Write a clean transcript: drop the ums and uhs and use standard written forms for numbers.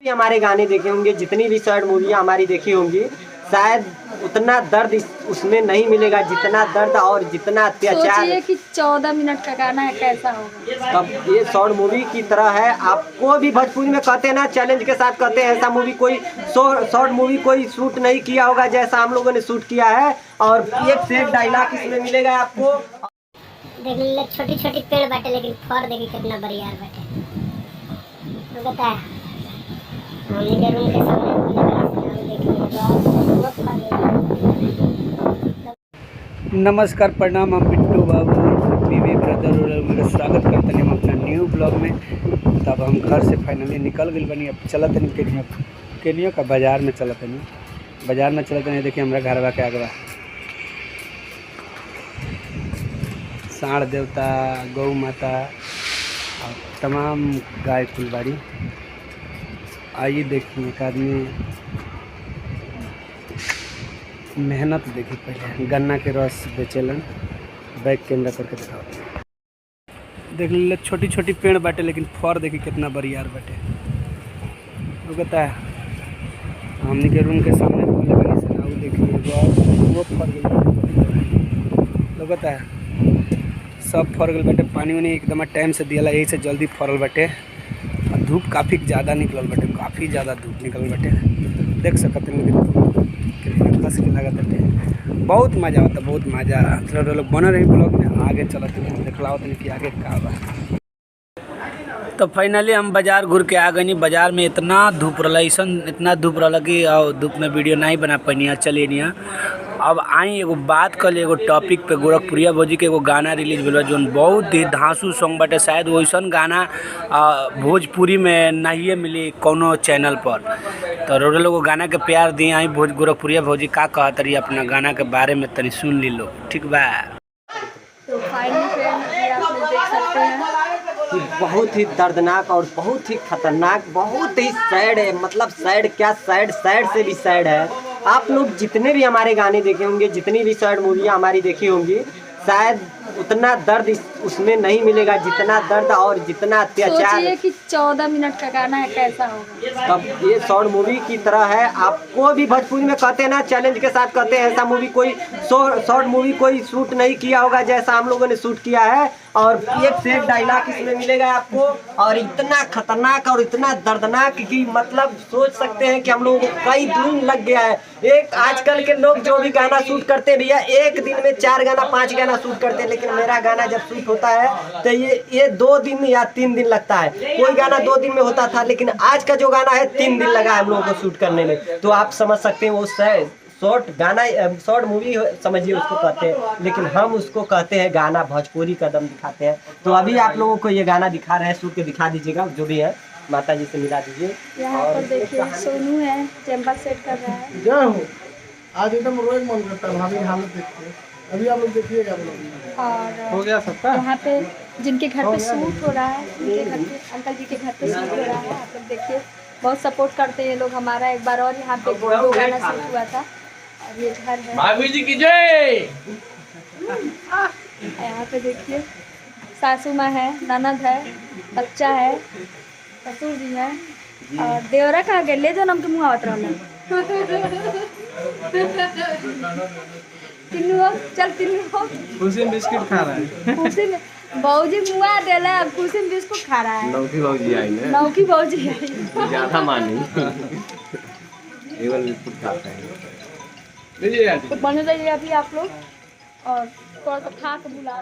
हमारे गाने देखे होंगे, जितनी भी शॉर्ट मूवियाँ हमारी देखी होंगी, शायद उतना दर्द उसमें नहीं मिलेगा जितना दर्द और जितना अत्याचार। सोचिए कि 14 मिनट का गाना है, कैसा होगा। तब ये शॉर्ट मूवी की तरह है। आपको भी भोजपुरी में कहते हैं ना, चैलेंज के साथ कहते हैं, ऐसा मूवी कोई शॉर्ट मूवी कोई शूट नहीं किया होगा जैसा हम लोगों ने शूट किया है। और एक से एक डायलॉग इसमें मिलेगा आपको। देख ले, छोटी छोटी पेड़ बाटे लेकिन फर देखी कितना बढ़िया बाटे। तो बता हमने के रूम के सामने नमस्कार, प्रणाम। हम बिट्टू बाबू बीवी ब्रदर मेरा स्वागत करते हैं हम अपना न्यू ब्लॉग में। तब हम घर से फाइनली निकल गए बनी। अब चलत नहीं केनियो का बाज़ार में चलत नहीं। देखिए हमारा घर के आगे साढ़ देवता, गौ माता और तमाम गाय फुलबाड़ी। आइए देखिए, एक आदमी मेहनत देखी। पहले गन्ना के रस बेचेलन, बैग के अंदर करके दिखाओ। देख ले, छोटी छोटी पेड़ बाटे लेकिन फर देखी कितना बढ़िया बाटे। वो कहता है हमने के रूम के सामने देखिए वो फर लगता है, सब फर गल बाटे। पानी वानी एकदम टाइम से दिया, यही से जल्दी फरल बाटे। और धूप काफ़ी ज़्यादा निकलल बाटे, काफ़ी ज़्यादा धूप निकल बाटे। देख सकते हैं कितना फंस के लगा बाटे। बहुत मज़ा आता, बहुत मज़ा। चलो लोग बना रही ब्लॉग में, आगे चलते हैं, दिखलाओ कि आगे का बा। तो फाइनली हम बाज़ार घूर के आ गए। बाज़ार में इतना धूप रहा, इतना धूप रहा कि धूप में वीडियो नहीं बना पानी। चलिए नहीं, अब आई एगो बात कर एगो टॉपिक पे। गोरखपुरिया भौजी के एगो गाना रिलीज भेल जो बहुत ही धांसू सॉन्ग बाटे। शायद वैसन गाना भोजपुरी में नहीं मिली कोनो चैनल पर। तो रोड लोग गाना के प्यार दिए। आई गोरखपुरिया भौजी का कहत रही अपना गाना के बारे में, तनी सुन ली लो, ठीक बा। तो फाइनली फ्रेंड, आप लोग देख सकते हैं कि बहुत ही दर्दनाक और बहुत ही खतरनाक, बहुत ही सैड है। मतलब सैड क्या, सैड से भी सैड है। आप लोग जितने भी हमारे गाने देखे होंगे, जितनी भी शॉर्ट मूवियाँ हमारी देखी होंगी, शायद उतना दर्द उसमें नहीं मिलेगा जितना दर्द और जितना अत्याचार। सोचिए कि 14 मिनट का गाना है, कैसा होगा। तब ये शॉर्ट मूवी की तरह है। आपको भी भोजपुरी में कहते हैं ना, चैलेंज के साथ कहते हैं, ऐसा मूवी कोई शॉर्ट मूवी कोई शूट नहीं किया होगा जैसा हम लोगों ने शूट किया है। और एक से एक डायलॉग इसमें मिलेगा आपको। और इतना खतरनाक और इतना दर्दनाक कि मतलब सोच सकते हैं कि हम लोगों को कई दिन लग गया है। एक आजकल के लोग जो भी गाना शूट करते हैं भैया, एक दिन में 4 गाना 5 गाना शूट करते हैं, लेकिन मेरा गाना जब शूट होता है तो ये 2 दिन या 3 दिन लगता है। कोई गाना 2 दिन में होता था, लेकिन आज का जो गाना है 3 दिन लगा हम लोगों को शूट करने में। तो आप समझ सकते हैं वो शॉर्ट मूवी समझिए उसको कहते हैं, लेकिन हम उसको कहते हैं गाना, भोजपुरी कदम दिखाते हैं। तो अभी आप लोगों को ये गाना दिखा रहे हैं, शूट के दिखा दीजिएगा जो भी है। माता जी से मिला दीजिए। यहाँ पर देखिए सोनू है, चैम्बर सेट कर रहा है। क्या हो आज एकदम रोज मन करता है भाभी हालत देखिए। अभी आप लोग देखिएगा और हो गया सबका। यहाँ पे जिनके घर पे शूट हो रहा है, उनके घर पे, अंकल जी के घर पे शूट हो रहा है। आप लोग देखिए, बहुत सपोर्ट करते हैं ये लोग हमारा। एक बार और यहाँ पे 2 गाना शूट हुआ था। और ये घर है, भाभी जी की जय। यहाँ पे देखिए सासू माँ है, ननद है, बच्चा है, ससुर जी है। और देवरा कहाँ गए, ले जाओ नम के मुँह आवत रहना। तिन्नू हो, चल तिन्नू हो। खुशी में बिस्किट खा रहा है। खुशी में भौजी मुआ देला, अब खुशी में बिस्कुट खा रहा है। नौकी भौजी आई ना, नौकी भौजी आई। ज्यादा मानी केवल बिस्कुट खाता है। लीजिए तो बने रहिए अभी आप लोग, और थोड़ा सा खा के बुला